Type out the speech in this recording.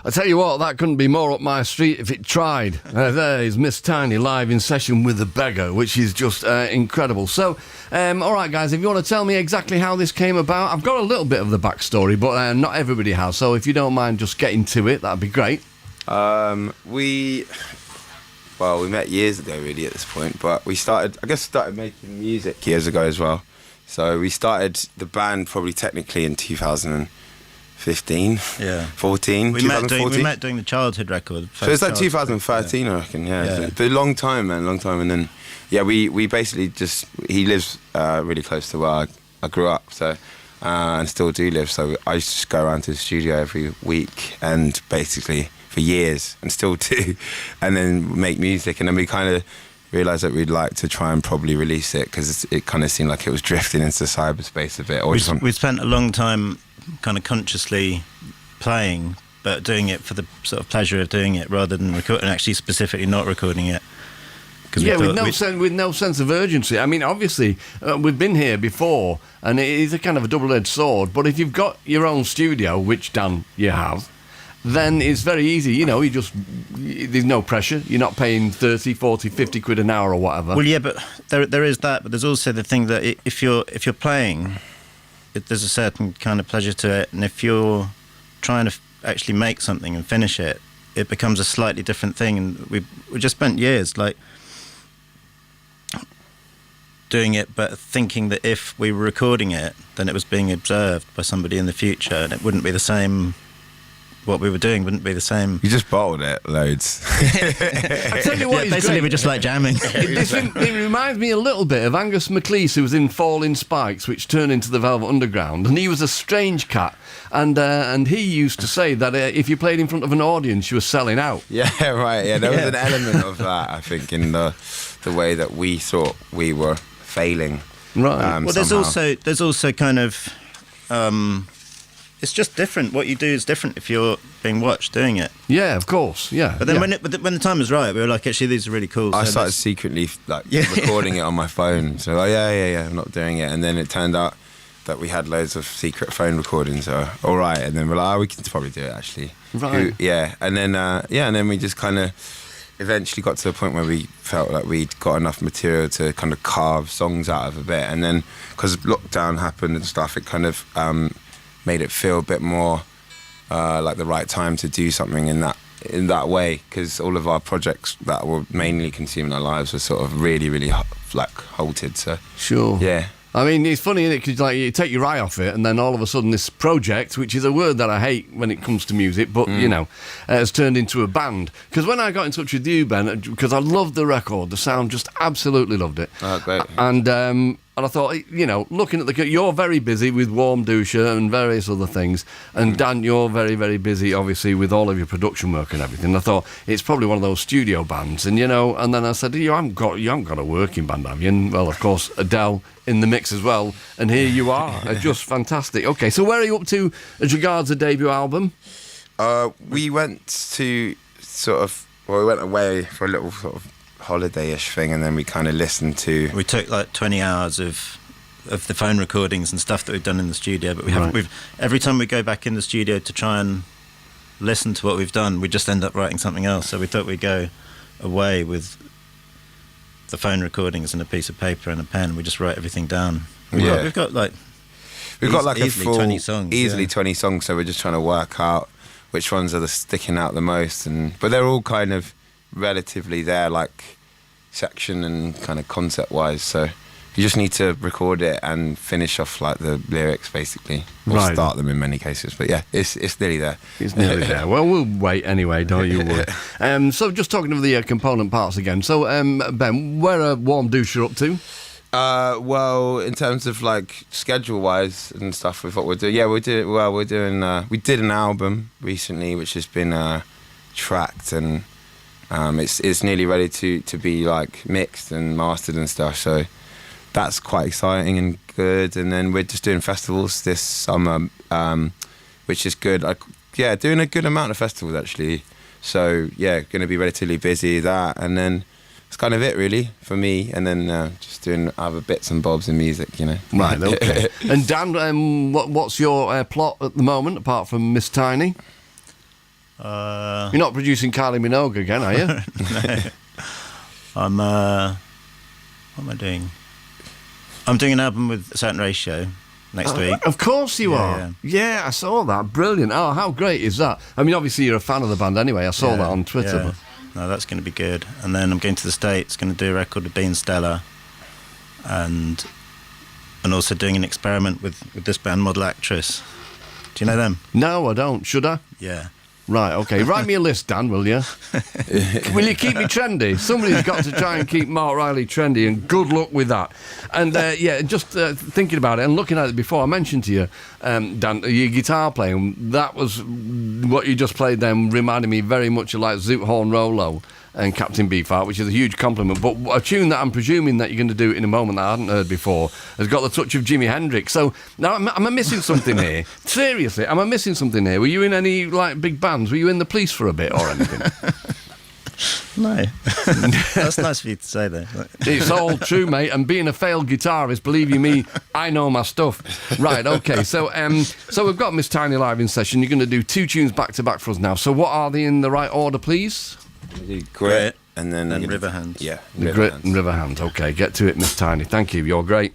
I tell you what, that couldn't be more up my street if it tried. There is Miss Tiny live in session with the Beggar, which is just incredible. So, all right, guys, if you want to tell me exactly how this came about, I've got a little bit of the backstory, but not everybody has. So if you don't mind just getting to it, that'd be great. We met years ago, really, at this point, but we started making music years ago as well. So we started the band probably technically in 2015, 14, we met doing the Childhood record. So it's like 2013, I reckon, It's a long time, man, and then, we basically just, he lives really close to where I grew up, so, and still do live, so I used to just go around to the studio every week, and basically, for years, and still do, and then make music, and then we kind of realised that we'd like to try and probably release it, because it kind of seemed like it was drifting into cyberspace a bit. We spent a long time kind of consciously playing, but doing it for the sort of pleasure of doing it, rather than recording, actually specifically not recording it. With no sense of urgency. I mean, obviously, we've been here before, and it is a kind of a double-edged sword, but if you've got your own studio, which, Dan, you have, then it's very easy, there's no pressure. You're not paying 30, 40, 50 quid an hour or whatever. Well, yeah, but there is that, but there's also the thing that if you're playing, there's a certain kind of pleasure to it, and if you're trying to actually make something and finish it, it becomes a slightly different thing, and we just spent years, doing it, but thinking that if we were recording it, then it was being observed by somebody in the future, and it wouldn't be the same. What we were doing wouldn't be the same. You just bottled it loads. I tell you what, basically great. We're just like jamming. It reminds me a little bit of Angus MacLeese, who was in Falling Spikes, which turned into the Velvet Underground, and he was a strange cat, and he used to say that if you played in front of an audience, you were selling out. Yeah, right. Yeah, there was an element of that, I think, in the way that we thought we were failing. Right. Well, there's also kind of. It's just different. What you do is different if you're being watched doing it. Yeah, of course. Yeah. But then when the time was right, we were like, actually, these are really cool. I started secretly recording it on my phone. So I'm not doing it. And then it turned out that we had loads of secret phone recordings. So all right. And then we're like, we can probably do it actually. Right. And then and then we just kind of eventually got to a point where we felt like we'd got enough material to kind of carve songs out of a bit. And then because lockdown happened and stuff, it kind of made it feel a bit more like the right time to do something in that way, because all of our projects that were mainly consuming our lives were sort of really, really halted. So sure, yeah. I mean, it's funny, isn't it? Because you take your eye off it, and then all of a sudden, this project, which is a word that I hate when it comes to music, but has turned into a band. Because when I got in touch with you, Ben, because I loved the record, the sound, just absolutely loved it. Oh, great. And I thought, looking at you're very busy with Warm Doucher and various other things, and Dan, you're very, very busy, obviously, with all of your production work and everything. And I thought, it's probably one of those studio bands, and and then I said, you haven't got a working band, have you? And, well, of course, Adele in the mix as well, and here you are, just fantastic. Okay, so where are you up to as regards the debut album? We went to we went away for a little sort of holiday-ish thing, and then we kind of listened to. We took 20 hours of the phone recordings and stuff that we've done in the studio, but every time we go back in the studio to try and listen to what we've done, we just end up writing something else. So we thought we'd go away with the phone recordings and a piece of paper and a pen. We just write everything down. We've got like a full 20 songs. Easily 20 songs. So we're just trying to work out which ones are sticking out the most, but they're all kind of relatively there, like section and kind of concept wise, so you just need to record it and finish off like the lyrics basically, or start them in many cases, but it's nearly there. It's nearly there. Well, we'll wait anyway, don't you worry. So just talking of the component parts again, so Ben, where are Warm Doucher up to? Well, in terms of like schedule wise and stuff with what we're doing, we did an album recently which has been tracked, and it's nearly ready to be like mixed and mastered and stuff, so that's quite exciting and good. And then we're just doing festivals this summer, which is good. Doing a good amount of festivals actually, so going to be relatively busy that, and then it's kind of it really for me, and then just doing other bits and bobs in music, Right, okay. And Dan, what's your plot at the moment apart from Miss Tiny? You're not producing Kylie Minogue again, are you? No. What am I doing? I'm doing an album with a certain ratio next week. Of course you are. Yeah. Yeah, I saw that. Brilliant. Oh, how great is that? I mean, obviously you're a fan of the band anyway. I saw that on Twitter. Yeah. No, that's going to be good. And then I'm going to the States, going to do a record with Bean Stella, and also doing an experiment with this band, Model Actress. Do you know them? No, I don't. Should I? Yeah. Right, okay. Write me a list, Dan, will you? Will you keep me trendy? Somebody's got to try and keep Mark Riley trendy, and good luck with that. And, just thinking about it and looking at it before, I mentioned to you, Dan, your guitar playing, that was what you just played then, reminded me very much of like Zoot Horn Rolo and Captain Beefheart, which is a huge compliment. But a tune that I'm presuming that you're going to do in a moment that I hadn't heard before has got the touch of Jimi Hendrix. So now am I missing something here? Seriously, am I missing something here? Were you in any like big bands? Were you in the Police for a bit or anything? No. That's nice of you to say that. It's all true, mate. And being a failed guitarist, believe you me, I know my stuff. Right, okay. So we've got Miss Tiny live in session. You're going to do 2 tunes back to back for us now. So what are they in the right order, please? Grit and then River Hands. Yeah, The Grit and River Hands. Okay, get to it, Miss Tiny. Thank you. You're great.